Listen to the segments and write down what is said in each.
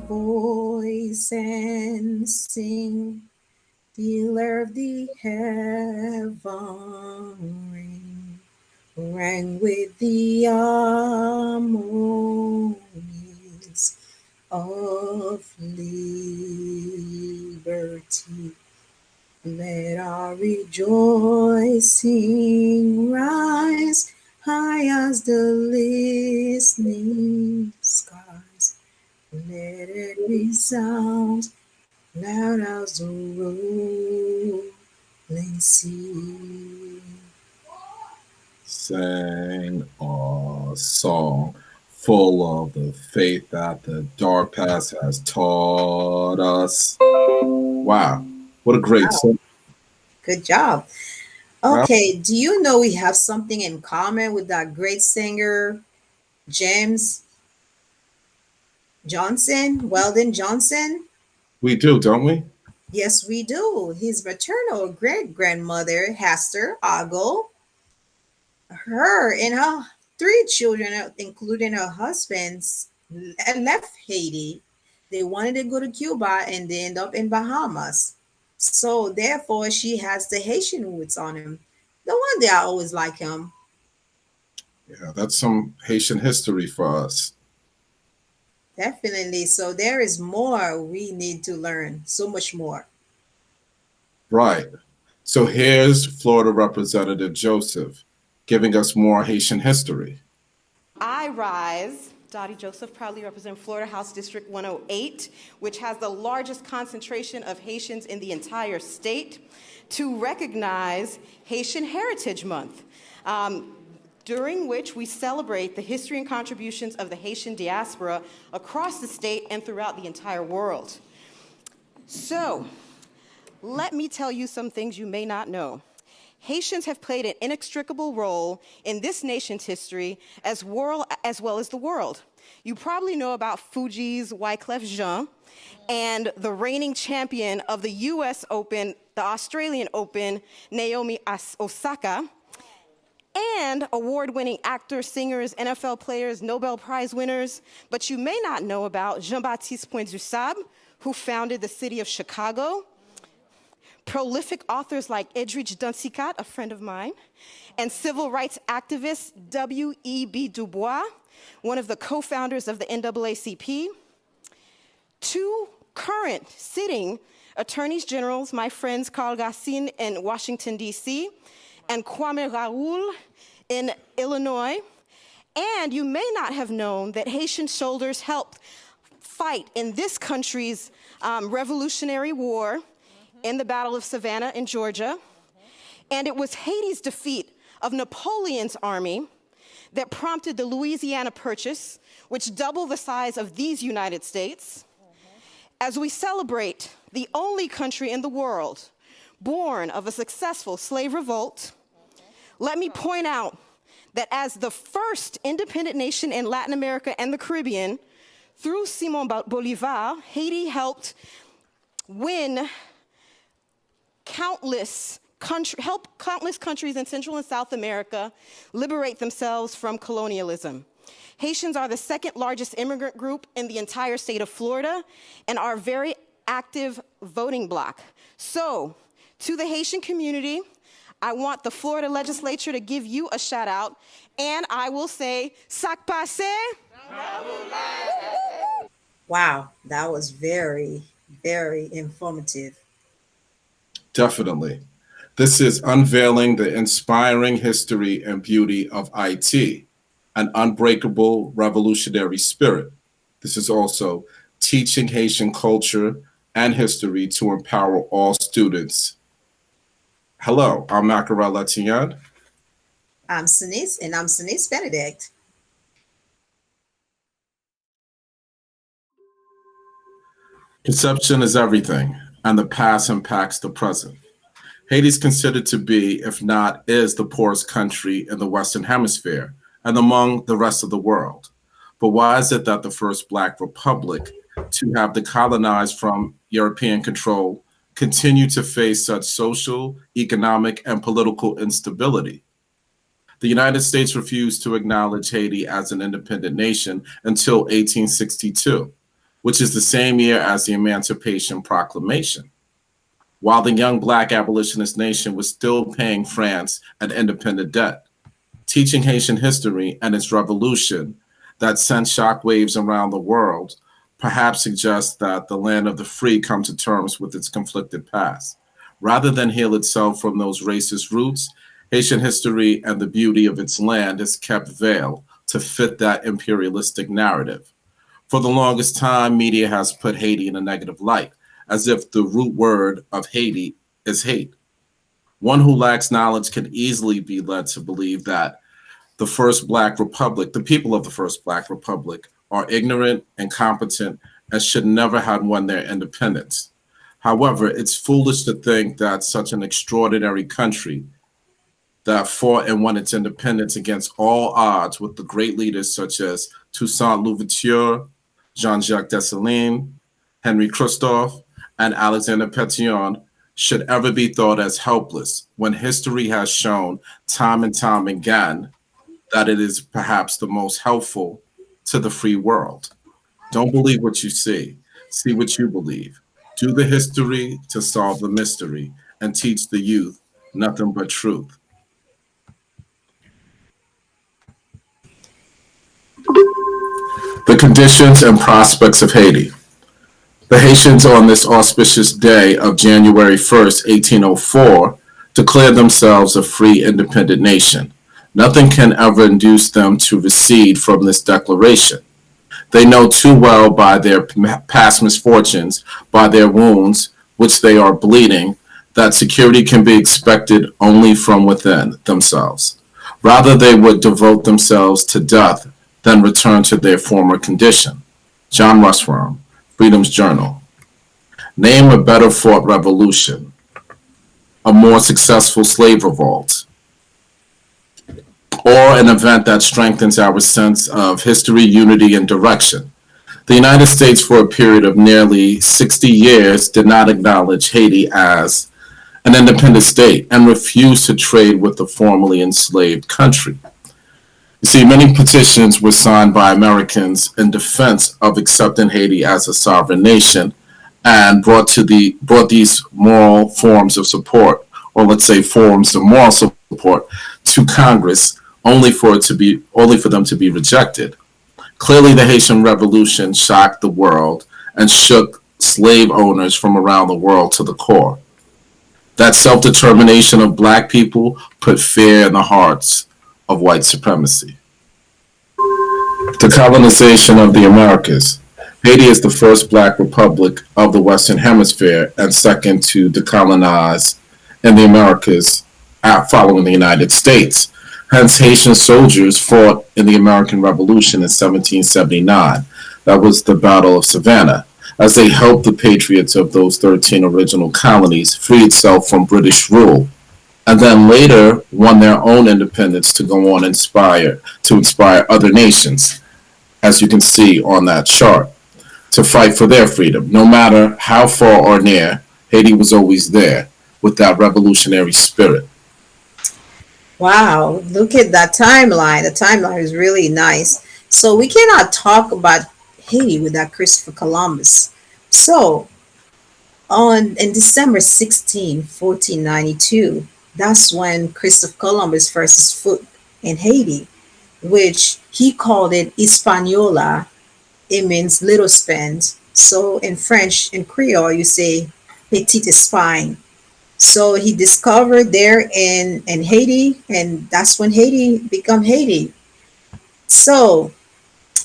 voice and sing, dealer of the heaven ring, rang with the harmonies of liberty. Let our rejoicing rise high as the listening skies. Let it resound loud as the rolling sea. Sang a song full of the faith that the dark past has taught us. Wow, what a great song. Good job. Okay, do you know we have something in common with that great singer, James Johnson, Weldon Johnson? We do, don't we? Yes, we do. His maternal great-grandmother, Hester Ogle, her and her three children, including her husband's, left Haiti. They wanted to go to Cuba and they end up in Bahamas. So therefore, she has the Haitian roots on him. No wonder I always like him. Yeah, that's some Haitian history for us. Definitely. So there is more we need to learn. So much more. Right. So here's Florida Representative Joseph giving us more Haitian history. I rise. Dottie Joseph, proudly represent Florida House District 108, which has the largest concentration of Haitians in the entire state, to recognize Haitian Heritage Month, during which we celebrate the history and contributions of the Haitian diaspora across the state and throughout the entire world. So, let me tell you some things you may not know. Haitians have played an inextricable role in this nation's history as well as the world. You probably know about Fuji's Wyclef Jean and the reigning champion of the US Open, the Australian Open, Naomi Osaka, and award-winning actors, singers, NFL players, Nobel Prize winners. But you may not know about Baptiste Point DuSable, who founded the city of Chicago, prolific authors like Edridge Dunsicat, a friend of mine, and civil rights activist W.E.B. Du Bois, one of the co-founders of the NAACP, two current sitting attorneys generals, my friends Carl Gassin in Washington, D.C., and Kwame Raoul in Illinois. And you may not have known that Haitian soldiers helped fight in this country's Revolutionary War in the Battle of Savannah in Georgia. And it was Haiti's defeat of Napoleon's army that prompted the Louisiana Purchase, which doubled the size of these United States. As we celebrate the only country in the world born of a successful slave revolt, let me point out that as the first independent nation in Latin America and the Caribbean, through Simon Bolivar, Haiti helped help countless countries in Central and South America liberate themselves from colonialism. Haitians are the second largest immigrant group in the entire state of Florida and are a very active voting bloc. So, to the Haitian community, I want the Florida legislature to give you a shout out, and I will say, Sac passe. Wow, that was very, very informative. Definitely. This is Unveiling the Inspiring History and Beauty of Ayiti, an Unbreakable Revolutionary Spirit. This is also Teaching Haitian Culture and History to Empower All Students. Hello, I'm Mackeral Etienne. I'm Sonise, and I'm Sonise Benedict. Perception is everything, and the past impacts the present. Haiti is considered to be, if not is, the poorest country in the Western Hemisphere and among the rest of the world. But why is it that the first Black republic to have decolonized from European control continue to face such social, economic, and political instability? The United States refused to acknowledge Haiti as an independent nation until 1862. which is the same year as the Emancipation Proclamation, while the young Black abolitionist nation was still paying France an independent debt. Teaching Haitian history and its revolution that sent shockwaves around the world perhaps suggests that the land of the free come to terms with its conflicted past. Rather than heal itself from those racist roots, Haitian history and the beauty of its land is kept veiled to fit that imperialistic narrative. For the longest time, media has put Haiti in a negative light, as if the root word of Haiti is hate. One who lacks knowledge can easily be led to believe that the first Black Republic, the people of the first Black Republic, are ignorant, incompetent, and should never have won their independence. However, it's foolish to think that such an extraordinary country that fought and won its independence against all odds with the great leaders such as Toussaint Louverture, Jean-Jacques Dessalines, Henri Christophe, and Alexander Pétion should ever be thought as helpless when history has shown time and time again that it is perhaps the most helpful to the free world. Don't believe what you see what you believe. Do the history to solve the mystery and teach the youth nothing but truth. The conditions and prospects of Haiti. The Haitians on this auspicious day of January 1st, 1804, declared themselves a free independent nation. Nothing can ever induce them to recede from this declaration. They know too well by their past misfortunes, by their wounds, which they are bleeding, that security can be expected only from within themselves. Rather, they would devote themselves to death than return to their former condition. John Rushworm, Freedom's Journal. Name a better fought revolution, a more successful slave revolt, or an event that strengthens our sense of history, unity, and direction. The United States, for a period of nearly 60 years, did not acknowledge Haiti as an independent state and refused to trade with the formerly enslaved country. You see, many petitions were signed by Americans in defense of accepting Haiti as a sovereign nation and brought these moral forms of support, or let's say forms of moral support, to Congress only for them to be rejected. Clearly, the Haitian Revolution shocked the world and shook slave owners from around the world to the core. That self-determination of Black people put fear in the hearts of white supremacy. The colonization of the Americas. Haiti is the first Black republic of the Western Hemisphere and second to decolonize in the Americas following the United States. Hence, Haitian soldiers fought in the American Revolution in 1779. That was the Battle of Savannah, as they helped the patriots of those 13 original colonies free itself from British rule, and then later won their own independence to go on to inspire other nations, as you can see on that chart, to fight for their freedom. No matter how far or near, Haiti was always there with that revolutionary spirit. Wow, look at that timeline. The timeline is really nice. So we cannot talk about Haiti without Christopher Columbus. So in December 1492, that's when Christopher Columbus first set foot in Haiti, which he called it Hispaniola. It means little Spain. So in French, in Creole, you say Petite Espagne. So he discovered there in Haiti, and that's when Haiti became Haiti. So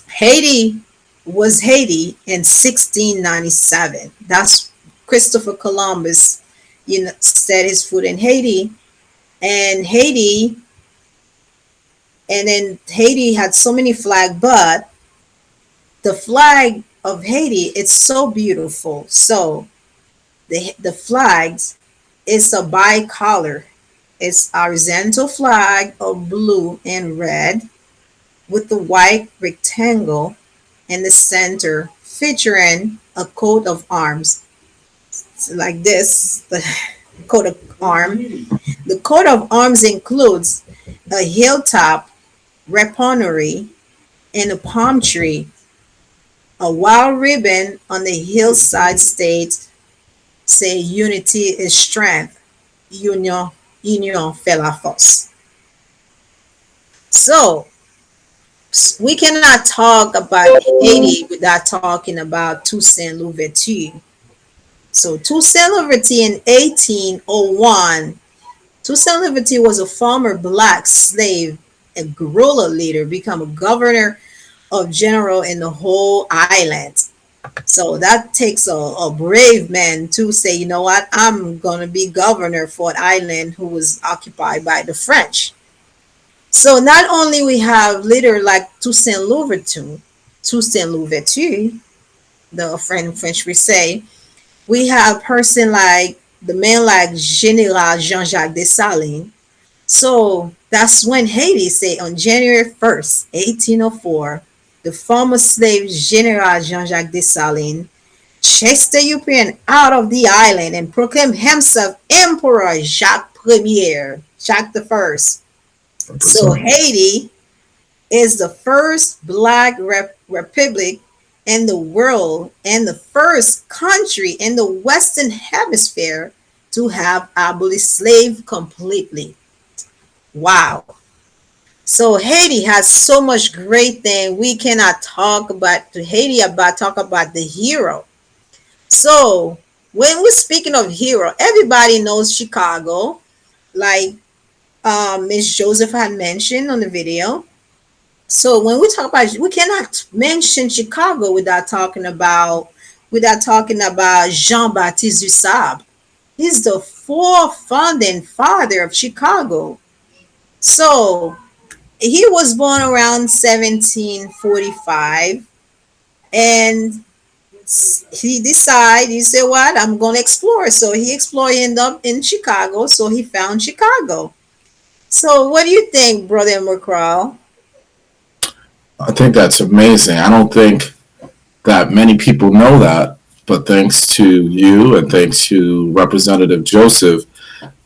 Haiti was Haiti in 1697. That's Christopher Columbus, set his foot in Haiti, and then Haiti had so many flags, but the flag of Haiti, it's so beautiful. So the flags is a bicolor. It's horizontal flag of blue and red with the white rectangle in the center featuring a coat of arms. So like this, the coat of arms. The coat of arms includes a hilltop, weaponry, and a palm tree. A wild ribbon on the hillside states say unity is strength, union fait la force. So we cannot talk about Haiti without talking about Toussaint Louverture. So Toussaint Louverture in 1801, Toussaint Louverture was a former black slave, a guerrilla leader, become a governor of general in the whole island. So that takes a brave man to say, you know what, I'm going to be governor for an island who was occupied by the French. So not only we have leader like Toussaint Louverture, the French we say, we have person like the man like General Jean-Jacques Dessalines. So that's when Haiti say on January 1st, 1804, the former slave General Jean-Jacques Dessalines chased the European out of the island and proclaimed himself Emperor Jacques the First. So Haiti is the first black republic in the world and the first country in the Western Hemisphere to have abolished slave completely. Wow. So Haiti has so much great thing. We cannot talk about to Haiti about talk about the hero. So when we're speaking of hero, everybody knows Chicago, like Miss Joseph had mentioned on the video. So when we talk about, we cannot mention Chicago without talking about Jean-Baptiste DuSable. He's the founding father of Chicago. So he was born around 1745, and he said, what, I'm going to explore. So he explored, ended up in Chicago. So he found Chicago. So what do you think, Brother Mackeral? I think that's amazing. I don't think that many people know that, but thanks to you and thanks to Representative Joseph,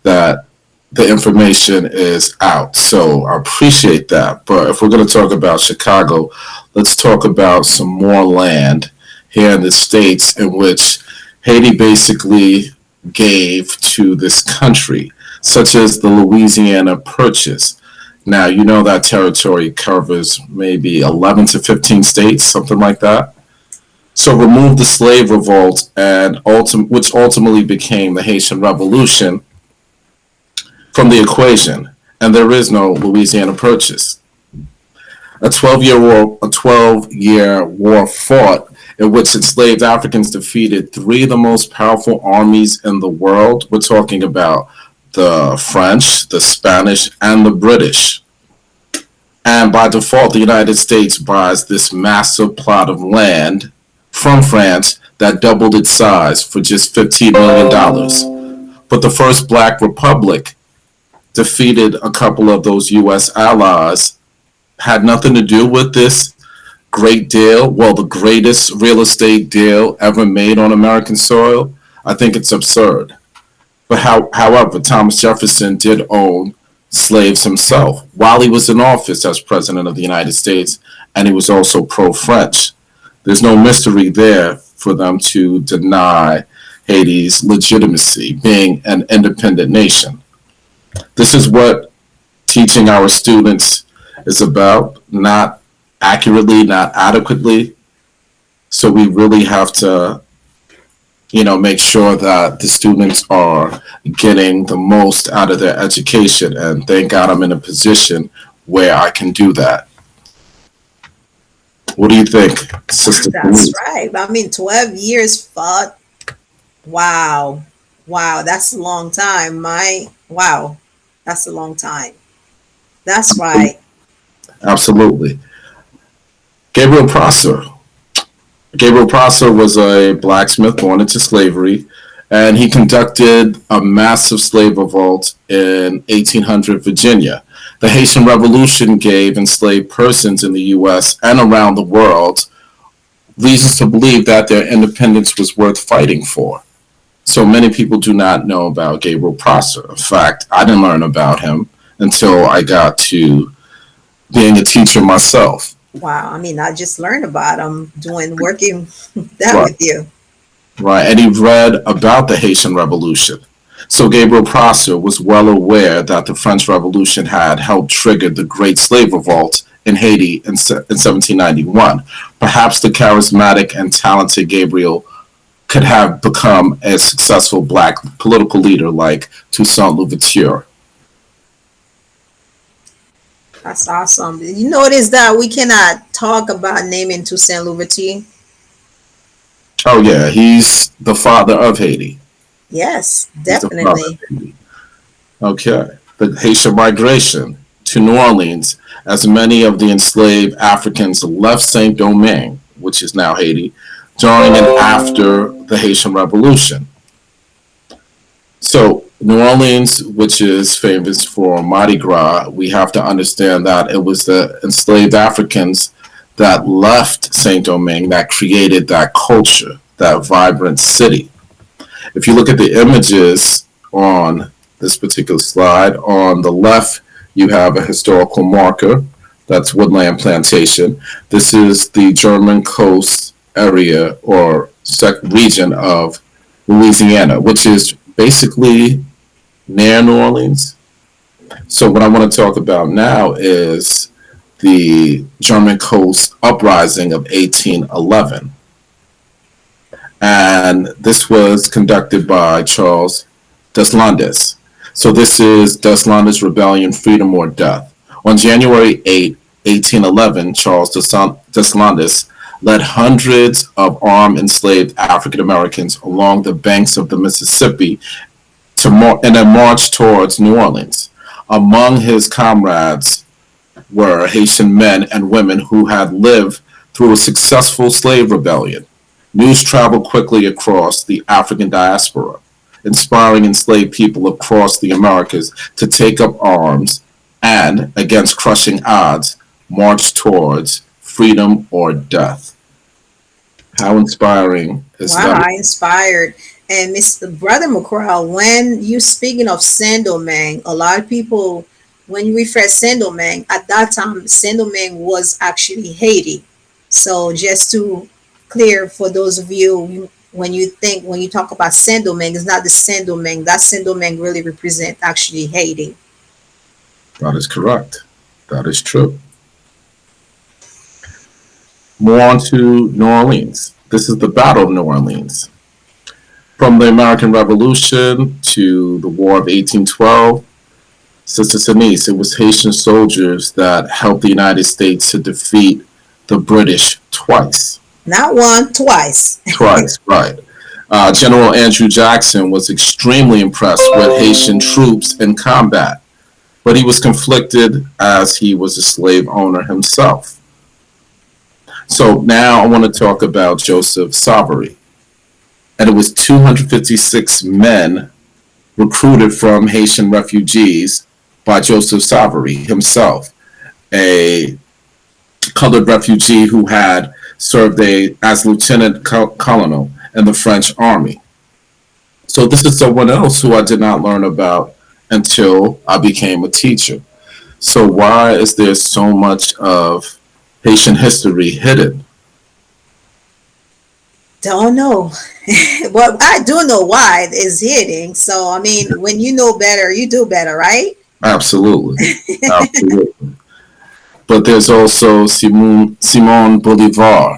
that the information is out. So I appreciate that. But if we're going to talk about Chicago, let's talk about some more land here in the States in which Haiti basically gave to this country, such as the Louisiana Purchase. Now, you know that territory covers maybe 11 to 15 states, something like that. So remove the slave revolt, and which ultimately became the Haitian Revolution, from the equation, and there is no Louisiana Purchase. A 12-year war fought in which enslaved Africans defeated three of the most powerful armies in the world. We're talking about the French, the Spanish, and the British. And by default, the United States buys this massive plot of land from France that doubled its size for just $15 million. But the first Black Republic defeated a couple of those U.S. allies, had nothing to do with this great deal, well, the greatest real estate deal ever made on American soil. I think it's absurd. But however, Thomas Jefferson did own slaves himself while he was in office as President of the United States, and he was also pro-French. There's no mystery there for them to deny Haiti's legitimacy, being an independent nation. This is what teaching our students is about, not accurately, not adequately. So we really have to, make sure that the students are getting the most out of their education. And thank God I'm in a position where I can do that. What do you think, Sister? That's right. I mean, 12 years fought. Wow. That's a long time. Wow. That's a long time. That's right. Absolutely. Gabriel Prosser. Gabriel Prosser was a blacksmith born into slavery, and he conducted a massive slave revolt in 1800 Virginia. The Haitian Revolution gave enslaved persons in the U.S. and around the world reasons to believe that their independence was worth fighting for. So many people do not know about Gabriel Prosser. In fact, I didn't learn about him until I got to being a teacher myself. Wow. I mean, I just learned about them doing working that Right, with you. right. And he read about the Haitian Revolution. So Gabriel Prosser was well aware that the French Revolution had helped trigger the Great Slave Revolt in Haiti in 1791. Perhaps the charismatic and talented Gabriel could have become a successful black political leader like Toussaint Louverture. That's awesome. You notice that we cannot talk about naming Toussaint Louverture? Oh yeah, he's the father of Haiti. Yes, He's the father definitely. of Haiti. Okay. The Haitian migration to New Orleans, as many of the enslaved Africans left Saint Domingue, which is now Haiti, during and after the Haitian Revolution. So, New Orleans, which is famous for Mardi Gras, we have to understand that it was the enslaved Africans that left Saint Domingue that created that culture, that vibrant city. If you look at the images on this particular slide, on the left, you have a historical marker. That's Woodland Plantation. This is the German coast area or region of Louisiana, which is basically near New Orleans. So what I want to talk about now is the German coast uprising of 1811. And this was conducted by Charles Deslandes. So this is Deslandes' Rebellion, Freedom or Death. On January 8, 1811, Charles Deslandes led hundreds of armed enslaved African Americans along the banks of the Mississippi in a march towards New Orleans. Among his comrades were Haitian men and women who had lived through a successful slave rebellion. News traveled quickly across the African diaspora, inspiring enslaved people across the Americas to take up arms and, against crushing odds, march towards freedom or death. How inspiring is Wow, that? I inspired. And Mr. Brother Mackeral, when you speaking of Saint Domingue, a lot of people, when you refer Saint Domingue, at that time, Saint Domingue was actually Haiti. So just to clear for those of you, when you talk about Saint Domingue, it's not the Saint Domingue. That Saint Domingue really represent actually Haiti. That is correct. That is true. More on to New Orleans. This is the Battle of New Orleans. From the American Revolution to the War of 1812, Sister Sonise, it was Haitian soldiers that helped the United States to defeat the British twice. Not one, twice. Twice, right. General Andrew Jackson was extremely impressed with Haitian troops in combat, but he was conflicted as he was a slave owner himself. So now I want to talk about Joseph Savary. And it was 256 men recruited from Haitian refugees by Joseph Savary himself, a colored refugee who had served as lieutenant colonel in the French army. So this is someone else who I did not learn about until I became a teacher. So why is there so much of Haitian history hidden? Don't know. Well, I do know why it is hitting. So, I mean, when you know better, you do better, right? Absolutely. Absolutely. But there's also Simon Bolivar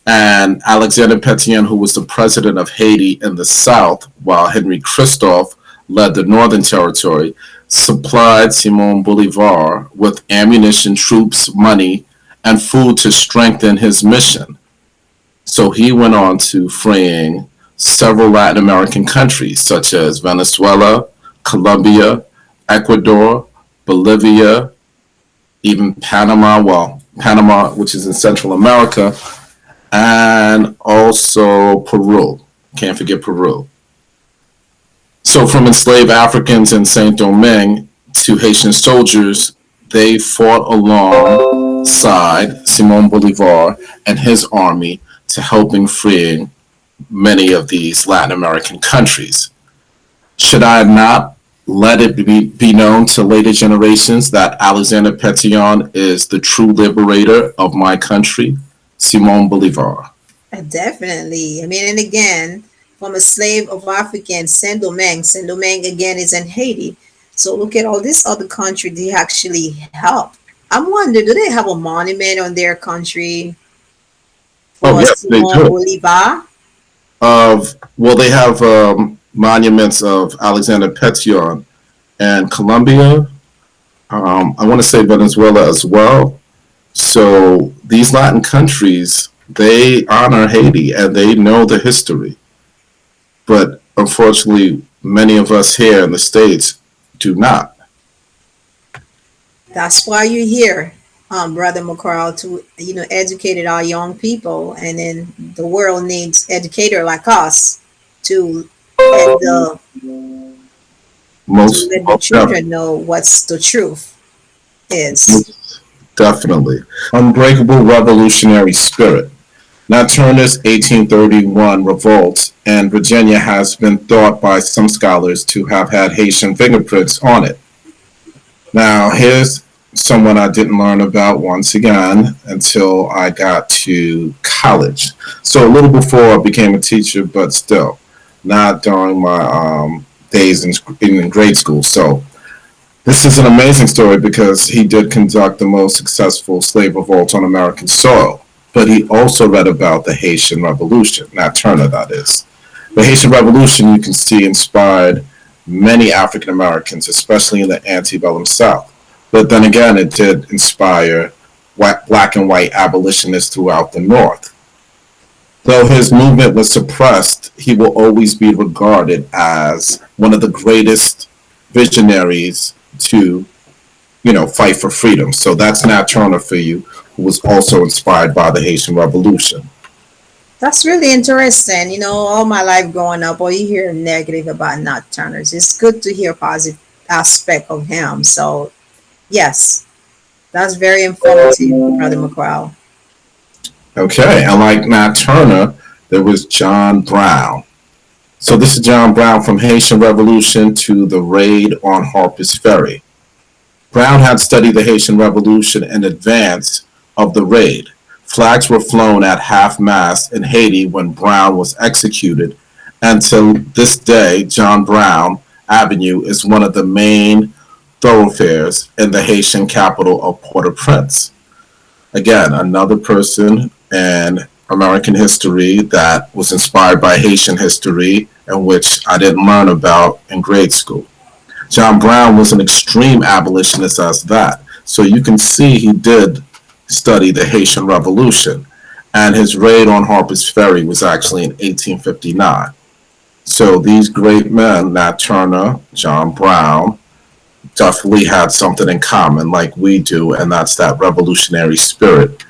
and Alexander Pétion, who was the president of Haiti in the south, while Henri Christophe led the northern territory, supplied Simon Bolivar with ammunition, troops, money, and food to strengthen his mission. So he went on to freeing several Latin American countries, such as Venezuela, Colombia, Ecuador, Bolivia, even Panama, which is in Central America, and also Peru. Can't forget Peru. So from enslaved Africans in Saint Domingue to Haitian soldiers, they fought alongside Simon Bolivar and his army to helping freeing many of these Latin American countries. Should I not let it be known to later generations that Alexander Petion is the true liberator of my country, Simon Bolivar. Definitely. I mean, and again, from a slave of African, Saint-Domingue. Saint-Domingue, again, is in Haiti. So look at all this other country they actually helped. I'm wondering, do they have a monument on their country Oh, for yes, they Simon do. Bolivar? Well, they have monuments of Alexander Petion and Colombia. I want to say Venezuela as well. So these Latin countries, they honor Haiti and they know the history. But unfortunately, many of us here in the States do not. That's why you're here, Brother Mackeral, to educate our young people, and then the world needs educator like us to let the Most children know what's the truth is. definitely. Unbreakable revolutionary spirit. Nat Turner's 1831 revolt in Virginia has been thought by some scholars to have had Haitian fingerprints on it. Now, here's someone I didn't learn about once again until I got to college. So a little before I became a teacher, but still, not during my days in grade school. So this is an amazing story because he did conduct the most successful slave revolt on American soil. But he also read about the Haitian Revolution, Nat Turner, that is. The Haitian Revolution, you can see, inspired many African Americans, especially in the antebellum South. But then again, it did inspire black and white abolitionists throughout the North. Though his movement was suppressed, he will always be regarded as one of the greatest visionaries to, fight for freedom. So that's Nat Turner for you, who was also inspired by the Haitian Revolution. That's really interesting. All my life growing up, all you hear negative about Nat Turner's. It's good to hear positive aspect of him. So, yes, that's very informative, Brother Mackeral. Okay, and like Nat Turner, there was John Brown. So this is John Brown from Haitian Revolution to the raid on Harper's Ferry. Brown had studied the Haitian Revolution in advance of the raid. Flags were flown at half-mast in Haiti when Brown was executed, and to this day, John Brown Avenue is one of the main thoroughfares in the Haitian capital of Port-au-Prince. Again, another person in American history that was inspired by Haitian history and which I didn't learn about in grade school. John Brown was an extreme abolitionist as that. So you can see he did study the Haitian Revolution, and his raid on Harper's Ferry was actually in 1859. So these great men, Nat Turner, John Brown, definitely had something in common like we do, and that's that revolutionary spirit.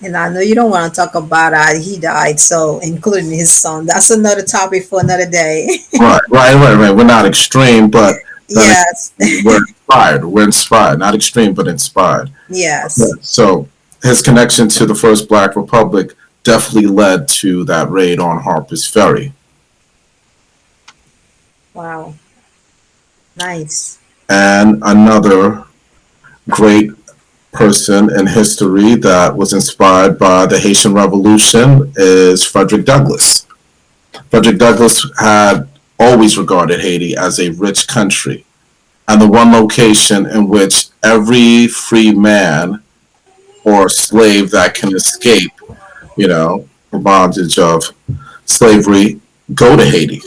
And I know you don't want to talk about how he died, so including his son. That's another topic for another day. Right. We're not extreme, but yes. We're inspired. We're inspired. Not extreme, but inspired. Yes. Yeah. So his connection to the first Black Republic definitely led to that raid on Harper's Ferry. Wow. Nice. And another great person in history that was inspired by the Haitian Revolution is Frederick Douglass. Frederick Douglass had always regarded Haiti as a rich country and the one location in which every free man or slave that can escape, the bondage of slavery, go to Haiti.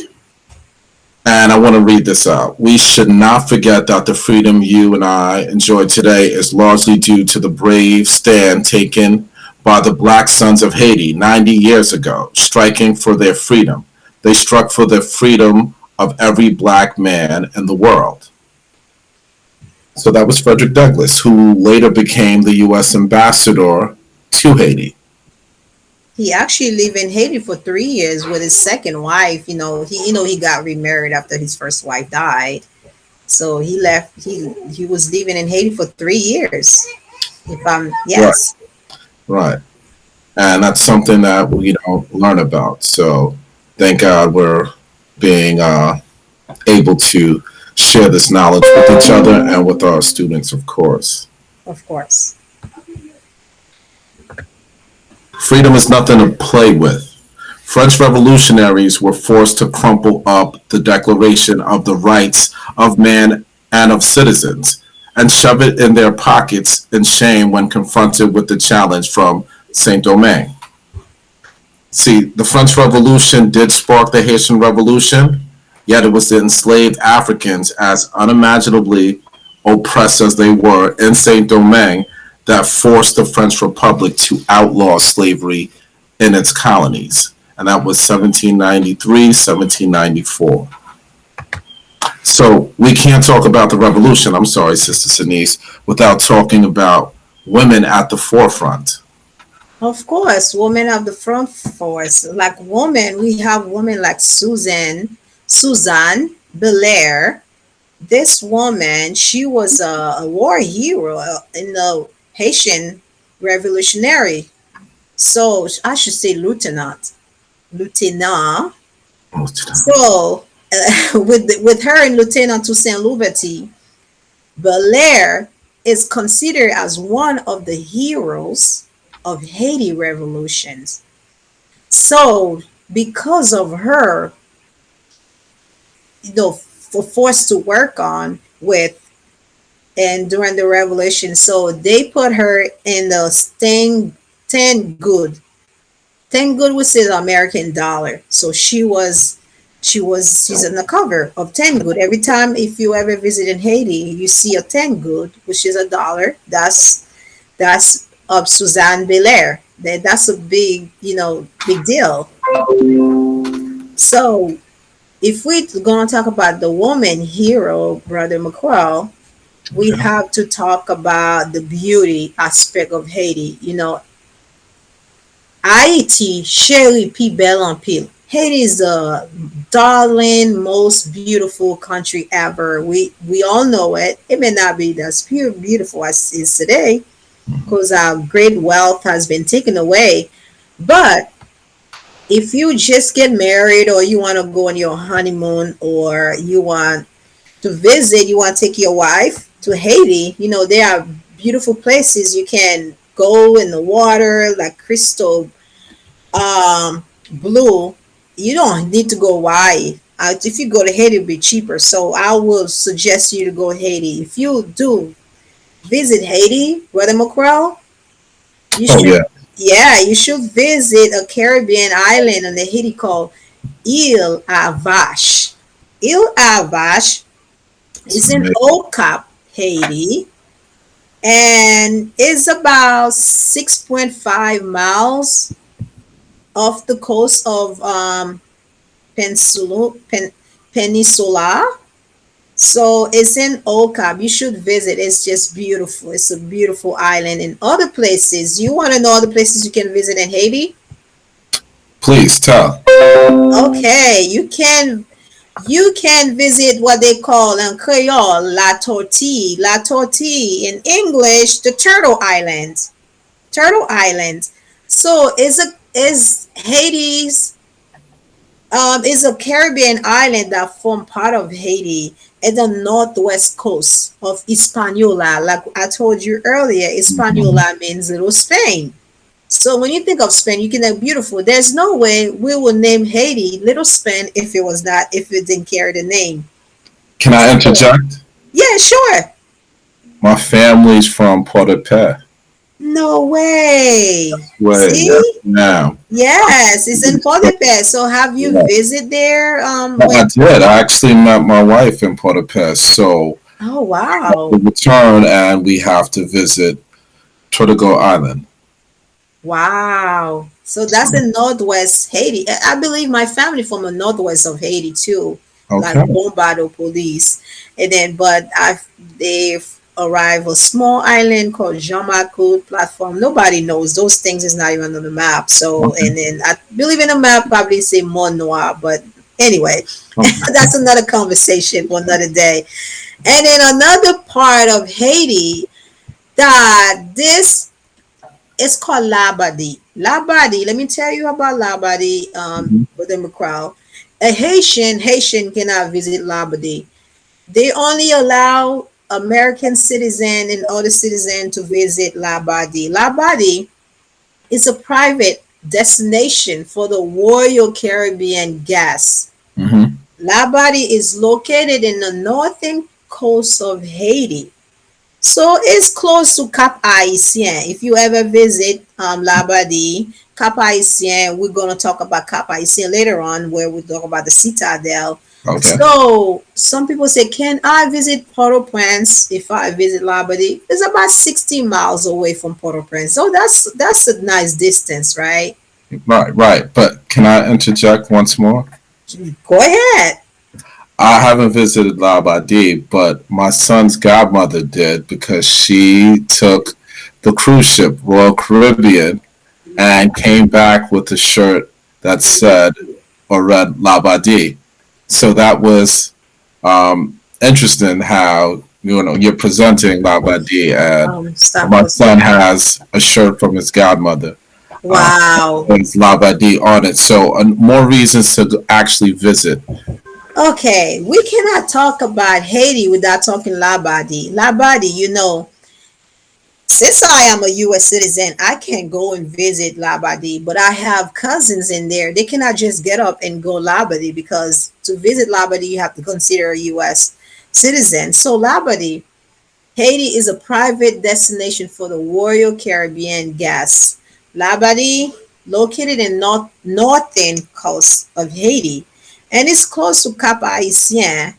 And I want to read this out. We should not forget that the freedom you and I enjoy today is largely due to the brave stand taken by the Black sons of Haiti 90 years ago, striking for their freedom. They struck for the freedom of every Black man in the world. So that was Frederick Douglass, who later became the U.S. ambassador to Haiti. He actually lived in Haiti for 3 years with his second wife. He got remarried after his first wife died. So he left. He was living in Haiti for 3 years. Yes. Right. And that's something that we don't learn about. So thank God we're being able to share this knowledge with each other and with our students, of course. Of course. Freedom is nothing to play with. French revolutionaries were forced to crumple up the Declaration of the Rights of Man and of Citizens and shove it in their pockets in shame when confronted with the challenge from Saint-Domingue. See, the French Revolution did spark the Haitian Revolution, yet it was the enslaved Africans, as unimaginably oppressed as they were in Saint-Domingue, that forced the French Republic to outlaw slavery in its colonies. And that was 1793, 1794. So we can't talk about the revolution, I'm sorry, Sister Sonise, without talking about women at the forefront. Of course, women of the front force. Like women, we have women like Suzanne Belair. This woman, she was a war hero in the Haitian Revolutionary. So I should say lieutenant. So with her and Lieutenant Toussaint Louverture, Belair is considered as one of the heroes of Haiti revolutions. So because of her, for forced to work on with and during the revolution, so they put her in the 10 good. 10 good was the American dollar. So she's on the cover of 10 good. Every time if you ever visit in Haiti, you see a 10 good, which is a dollar. That's of Suzanne Belair. That's a big deal. So if we're gonna talk about the woman hero, Brother Mackeral, we have to talk about the beauty aspect of Haiti. Haiti, chérie, puis belle en pile. Haiti is the darling, most beautiful country ever. We all know it. It may not be as pure beautiful as it is today, because our great wealth has been taken away. But if you just get married, or you want to go on your honeymoon, or you want to visit, you want to take your wife to Haiti, there are beautiful places you can go in the water, like crystal blue. You don't need to go Hawaii. If you go to Haiti, it'll be cheaper. So I will suggest you to go to Haiti. If you do visit Haiti, Brother Mackeral, you should visit a Caribbean island on the Haiti called Ile à Vache. Ile à Vache is in Old Cap, Haiti, and it's about 6.5 miles off the coast of Peninsula. So it's in Old Cap. You should visit. It's just beautiful. It's a beautiful island. And other places, you want to know other places you can visit in Haiti? Please tell. Okay, you can visit what they call in Creole La Tortue. La Tortue in English, the Turtle Island. Turtle Island. So is Haiti's is a Caribbean island that form part of Haiti at the northwest coast of Hispaniola. Like I told you earlier, Hispaniola means Little Spain. So when you think of Spain, you can think beautiful. There's no way we would name Haiti Little Spain if it didn't carry the name. Can I interject? Yeah, sure. My family's from Port-au-Paix. No way. See? Yes, ma'am. Yes, it's in Port-au-Paix. So have you visited there? I did. I actually met my wife in Port-au-Paix. So oh wow. We return and we have to visit Tortuga Island. Wow. So that's in northwest Haiti. I believe my family from the northwest of Haiti too. Okay. Like Bombado Police. And then they've arrived a small island called Jean-Marc platform. Nobody knows. Those things is not even on the map. So and then I believe in the map probably say Mont Noir, but anyway, that's another conversation for another day. And then another part of Haiti that this it's called Labadie. Labadie, let me tell you about Labadie, Brother Mackeral. A Haitian cannot visit Labadie. They only allow American citizen and other citizen to visit Labadie. Labadie is a private destination for the Royal Caribbean guests. Hmm. Labadie is located in the northern coast of Haiti. So it's close to Cap Haitien. If you ever visit Labadie, Cap Haitien, we're going to talk about Cap Haitien later on, where we talk about the Citadelle. Okay. So some people say, can I visit Port-au-Prince if I visit Labadie? It's about 60 miles away from Port-au-Prince. So that's a nice distance, right? Right, right. But can I interject once more? Go ahead. I haven't visited Labadee, but my son's godmother did because she took the cruise ship Royal Caribbean and came back with a shirt that said or read Labadee. So that was interesting how you're presenting Labadee and Stop my for a son second. has a shirt from his godmother Wow. with Labadee on it. So more reasons to actually visit. Okay, we cannot talk about Haiti without talking Labadie. Labadie, since I am a US citizen, I can go and visit Labadie, but I have cousins in there. They cannot just get up and go Labadie because to visit Labadie, you have to consider a US citizen. So Labadie, Haiti is a private destination for the Royal Caribbean guests. Labadie, located in northern coast of Haiti, and it's close to Cap Haitien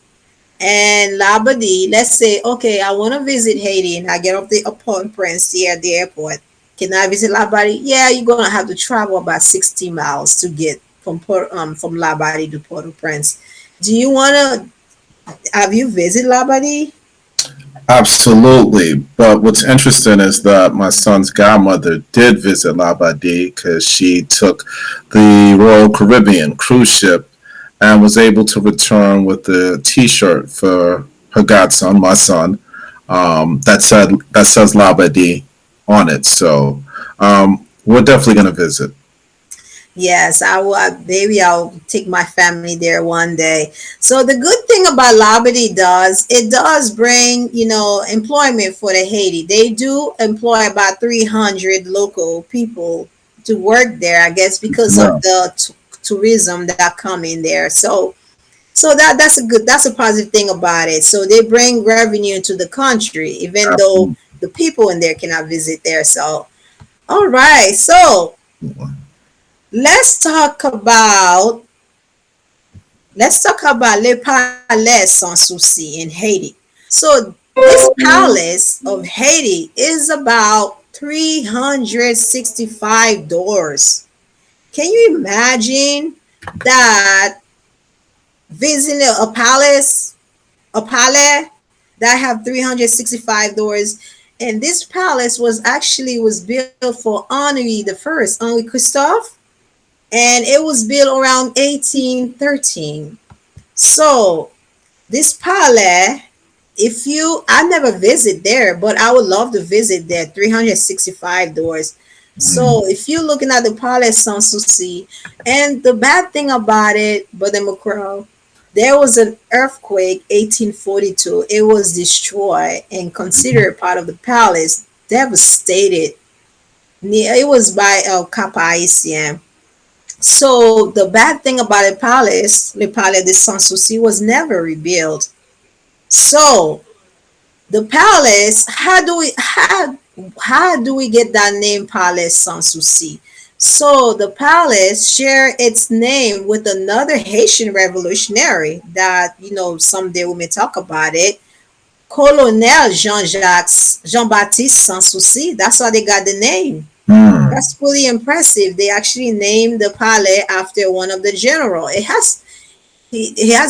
and Labadie. Let's say, okay, I want to visit Haiti, and I get off the Port-au-Prince here at the airport. Can I visit Labadie? Yeah, you're gonna have to travel about 60 miles to get from Labadie to Port-au-Prince. Do you wanna have you visit Labadie? Absolutely. But what's interesting is that my son's godmother did visit Labadee because she took the Royal Caribbean cruise ship and was able to return with a T-shirt for her godson, my son, that says Labadee on it. So we're definitely going to visit. Yes, I will. Maybe I'll take my family there one day. So the good thing about Labadie it does bring, employment for the Haiti. They do employ about 300 local people to work there, I guess, because of Yeah, the tourism that come in there. So that's a positive thing about it. So they bring revenue into the country, even though absolutely. the people in there cannot visit there. So all right, so let's talk about Le Palais Sans Souci in Haiti. So this palace of Haiti is about 365 doors. Can you imagine that visiting a palais that have 365 doors? And this palace was built for Henri the First, Henri Christophe, and it was built around 1813. So this palais, if you, I never visit there, but I would love to visit there. 365 doors. Mhm. So if you're looking at the Palais Sans Souci, and the bad thing about it, Brother Mackeral, there was an earthquake 1842. It was destroyed and considered part of the palace, devastated. It was by El Cap-Haïtien. So the bad thing about the palace, Le Palais de Sanssouci, was never rebuilt. So the palace, how do we get that name Palais Sanssouci? So the palace share its name with another Haitian revolutionary that someday we may talk about it. Colonel Jean-Baptiste Sanssouci. That's how they got the name. Hmm. That's pretty impressive. They actually named the palais after one of the general. He has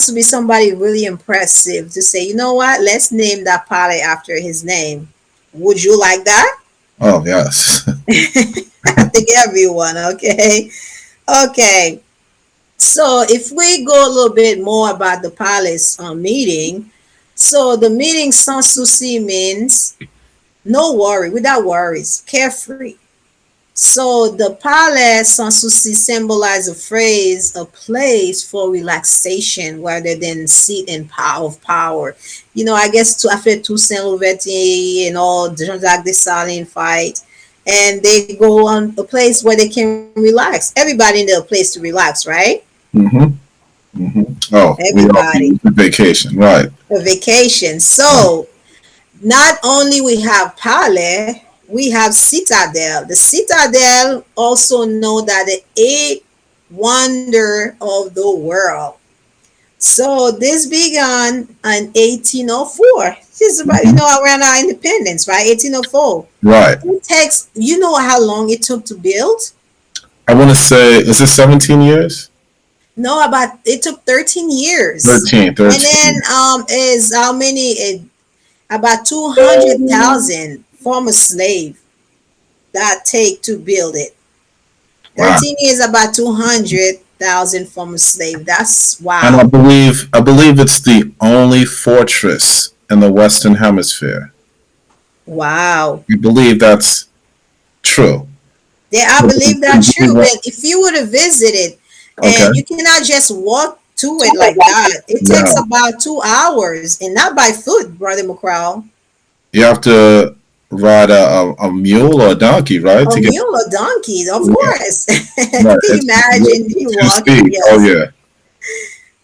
to be somebody really impressive to say, you know what, let's name that palais after his name. Would you like that? Oh, yes. I think everyone, okay. Okay. So if we go a little bit more about the palace meeting, so the meeting sans souci means no worry, without worries, carefree. So the palais sans souci symbolize a place for relaxation rather than sit in power of power. I guess after Toussaint Louverture and all Jean-Jacques Dessalines fight, and they go on a place where they can relax. Everybody need a place to relax, right? Mm-hmm. Mm-hmm. Oh, we all Everybody. need a vacation, right? A vacation. Right. So not only we have Palais, we have Citadel. The Citadel also know that the eighth wonder of the world. So this began in 1804. This is about, Mhm. around our independence, right? 1804. Right. It takes, how long it took to build? I want to say, is it 17 years? No, about it took 13 years. 13, And then 13. is how many? About 200,000 former slave that take to build it. Wow. 13 years, about 200,000 former slave. That's And I wow. believe I believe it's the only fortress in the Western Hemisphere. Wow. I believe that's true. Yeah, I believe that's true. But if you were to visit it, Okay. and you cannot just walk to it like that, it takes No. about 2 hours, and not by foot, Brother McCraw. You have to ride a mule or a donkey, right? A To get mule or donkey, of yeah. course. Right. Can you It's imagine you two walking? speed. Oh Yes. yeah.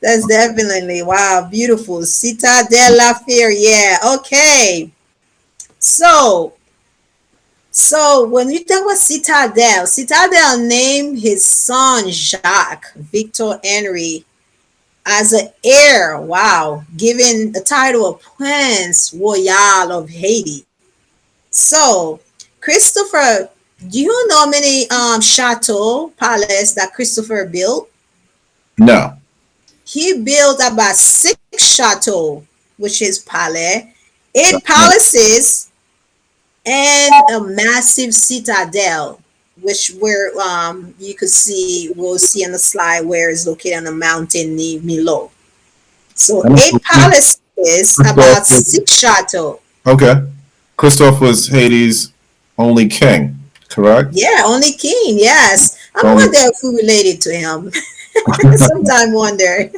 That's definitely wow, beautiful. Citadelle Laferrière. Yeah, okay. So, so when you talk about Citadelle, Citadelle named his son Jacques Victor Henri as an heir. Wow, given the title of Prince Royal of Haiti. So, Christopher, do you know how many chateau palace that Christopher built? No. He built about six chateaux, which is palais, eight No. palaces, and a massive citadel, which where you could see, we'll see on the slide where it's located on a mountain near Milo. So eight palaces, about Christophe six chateaux. okay. Christophe was Haiti's only king, correct? Yeah, only king. Yes, I Only. wonder if we related to him. Sometime wonder.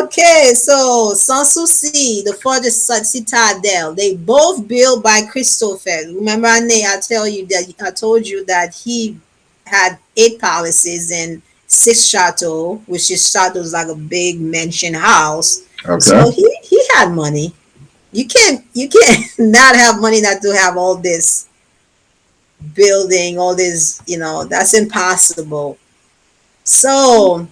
Okay, so Sanssouci, the fortress Citadel, they both built by Christopher. Remember, I told you that he had eight palaces and six chateaux, which is chateaus like a big mansion house. Okay. So he had money. You can't not have money not to have all this building, all this, that's impossible. So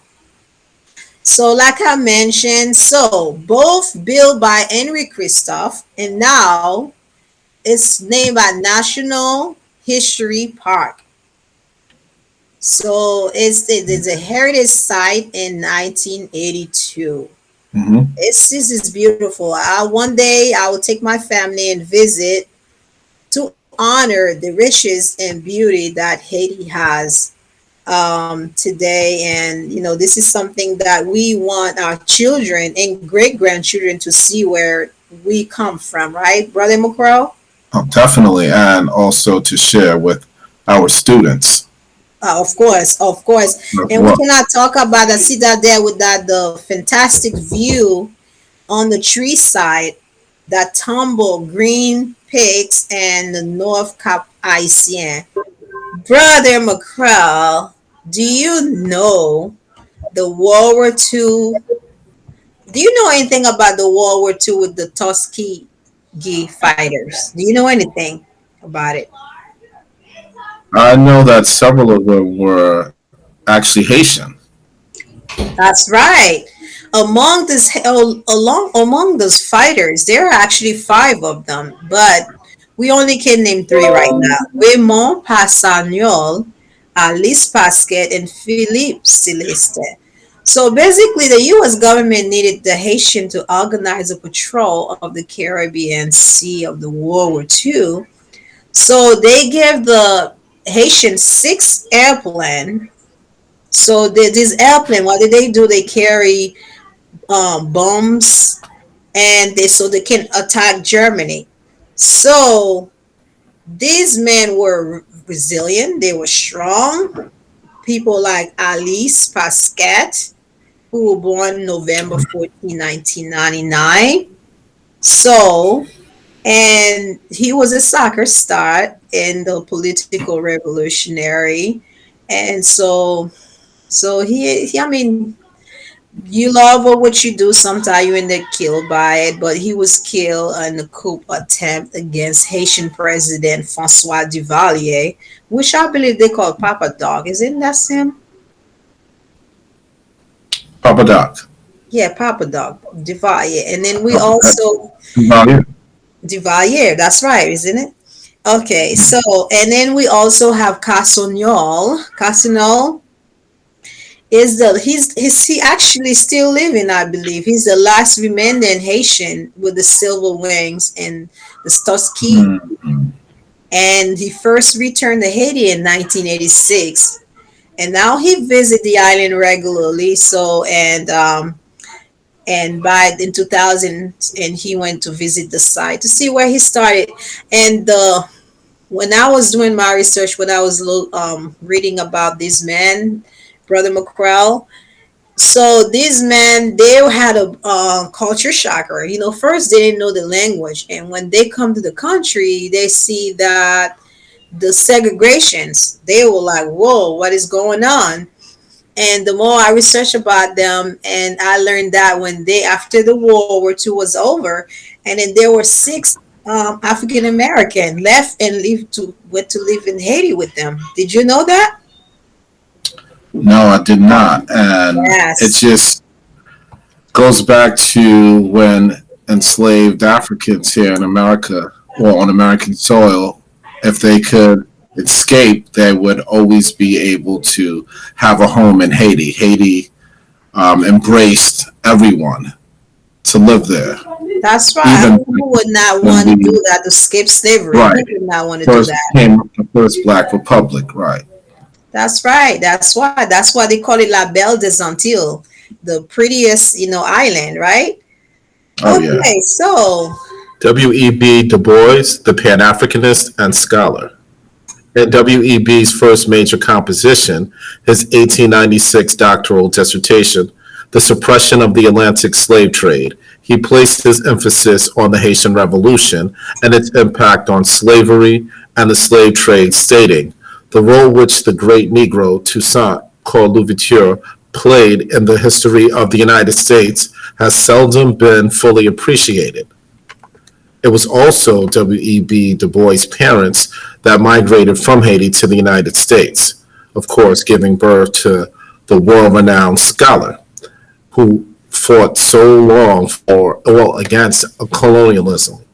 like I mentioned, so both built by Henri Christophe, and now it's named by National History Park. So it's a heritage site in 1982. Hmm. This is beautiful. One day I will take my family and visit to honor the riches and beauty that Haiti has today. And this is something that we want our children and great grandchildren to see where we come from, right, Brother McCraw? Oh, definitely, and also to share with our students Of course, of course. as And we well. cannot talk about the Citadel without the fantastic view on the tree side, that tumble green peaks and the North Cap Haitien. Brother McCraw, do you know the World War II? Do you know anything about the World War II with the Tuskegee fighters? Do you know anything about it? I know that several of them were actually Haitian. That's right. Among those fighters, there are actually five of them, but we only can name three right now: Raymond Passagnol, Alice Pasquet, and Philippe Celeste. So basically, the U.S. government needed the Haitian to organize a patrol of the Caribbean Sea of the World War II. So they gave the Haitian six airplanes. So this airplane, what did they do? They carry bombs, and they so they can attack Germany. So These men were resilient, they were strong. People like Alice Pasquet, who were born November 14, 1999. So, and he was a soccer star in the political revolutionary. And so I mean, you love what you do. Sometimes you end up killed by it, but he was killed in a coup attempt against Haitian President Francois Duvalier, which I believe they call Papa Dog. Isn't that him? Papa Doc. Yeah, Papa Dog Duvalier. And then we Papa Doc. also Value. Duvalier. That's right, isn't it? Okay, so and then we also have Cassonol. Cassonol is he actually still living, I believe. He's the last remaining Haitian with the silver wings and the Stoski, Mhm. and he first returned to Haiti in 1986, and now he visit the island regularly. So and by in 2000, and he went to visit the site to see where he started. And when I was doing my research, when I was reading about this man, Brother Mackeral, so these men, they had a culture shocker. First they didn't know the language, and when they come to the country, they see that the segregations. They were like, "Whoa, what is going on?" And the more I researched about them, and I learned that when they after the World War II was over, and then there were six African American left and went to live in Haiti with them. Did you know that? No, I did not. And it Yes. just goes back to when enslaved Africans here in America or on American soil, if they could escape, they would always be able to have a home in Haiti. Haiti embraced everyone to live there. That's right. Even Who would not when want to we, do that to escape slavery? Who right, would not want to do first that? came the first Black Republic, right. That's right. That's why. That's why they call it La Belle des Antilles, the prettiest, island, right? Oh, yeah. Okay, so W.E.B. Du Bois, the Pan Africanist and scholar. In W.E.B.'s first major composition, his 1896 doctoral dissertation, The Suppression of the Atlantic Slave Trade, he placed his emphasis on the Haitian Revolution and its impact on slavery and the slave trade, stating, the role which the great Negro, Toussaint Louverture, played in the history of the United States has seldom been fully appreciated. It was also W.E.B. Du Bois' parents that migrated from Haiti to the United States, of course, giving birth to the world-renowned scholar who fought so long against colonialism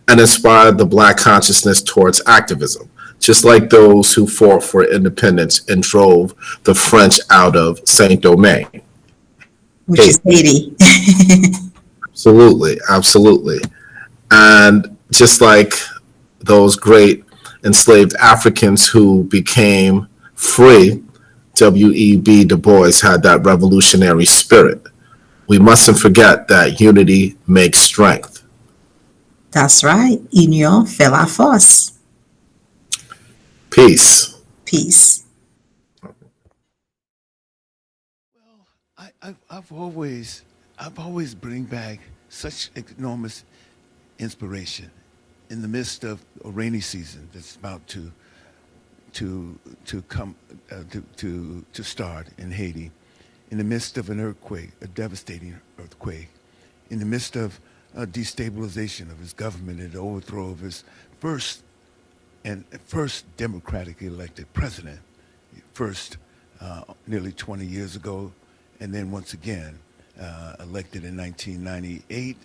and inspired the Black consciousness towards activism, just like those who fought for independence and drove the French out of Saint Domingue. which is Haiti. Haiti. Absolutely, absolutely. And just like those great enslaved Africans who became free, W.E.B. Du Bois had that revolutionary spirit. We mustn't forget that unity makes strength. That's right. Union fait la force. Peace. Peace. Well, I've always bring back such enormous inspiration in the midst of a rainy season that's about to come to start in Haiti, in the midst of an earthquake, a devastating earthquake, in the midst of a destabilization of his government and the overthrow of his first democratically elected president, first nearly 20 years ago, and then once again elected in 1998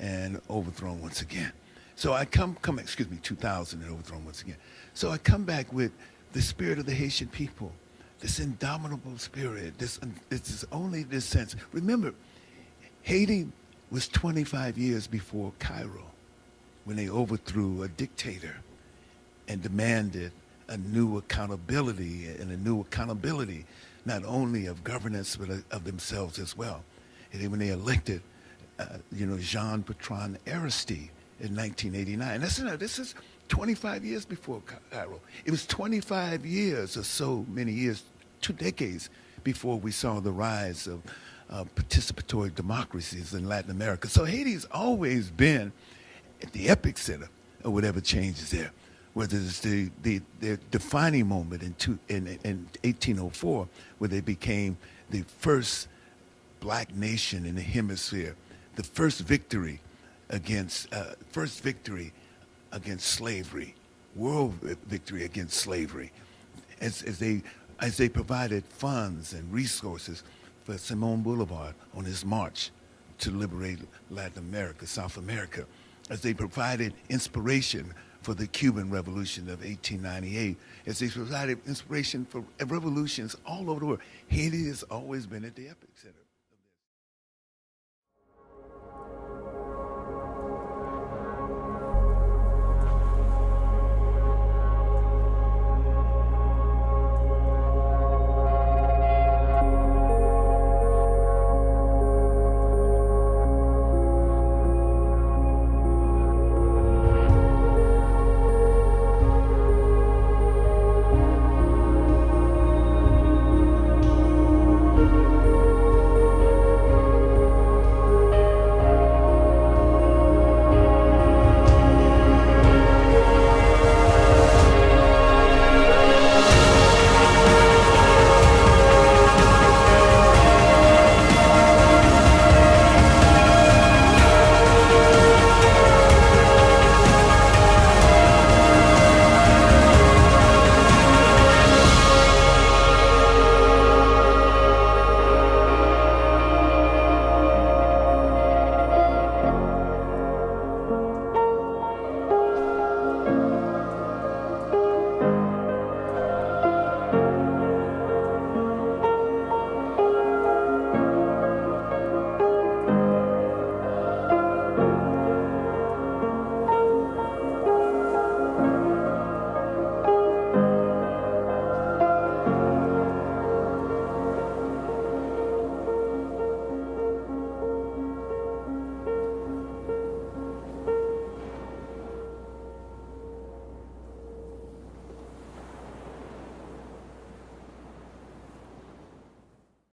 and overthrown once again. So I excuse me, 2000 and overthrown once again. So I come back with the spirit of the Haitian people, this indomitable spirit, this is only this sense. Remember, Haiti was 25 years before Cairo when they overthrew a dictator and demanded a new accountability not only of governance but of themselves as well. And then when they elected, Jean Bertrand Aristide in 1989. This is 25 years before Cairo. It was 25 years or so many years, 2 decades before we saw the rise of participatory democracies in Latin America. So Haiti's always been at the epicenter of whatever changes there, whether it's the defining moment in 1804, where they became the first black nation in the hemisphere, the first victory against slavery, world victory against slavery, as they provided funds and resources for Simon Bolivar on his march to liberate Latin America, South America, as they provided inspiration for the Cuban Revolution of 1898, as they provided inspiration for revolutions all over the world. Haiti has always been at the epicenter.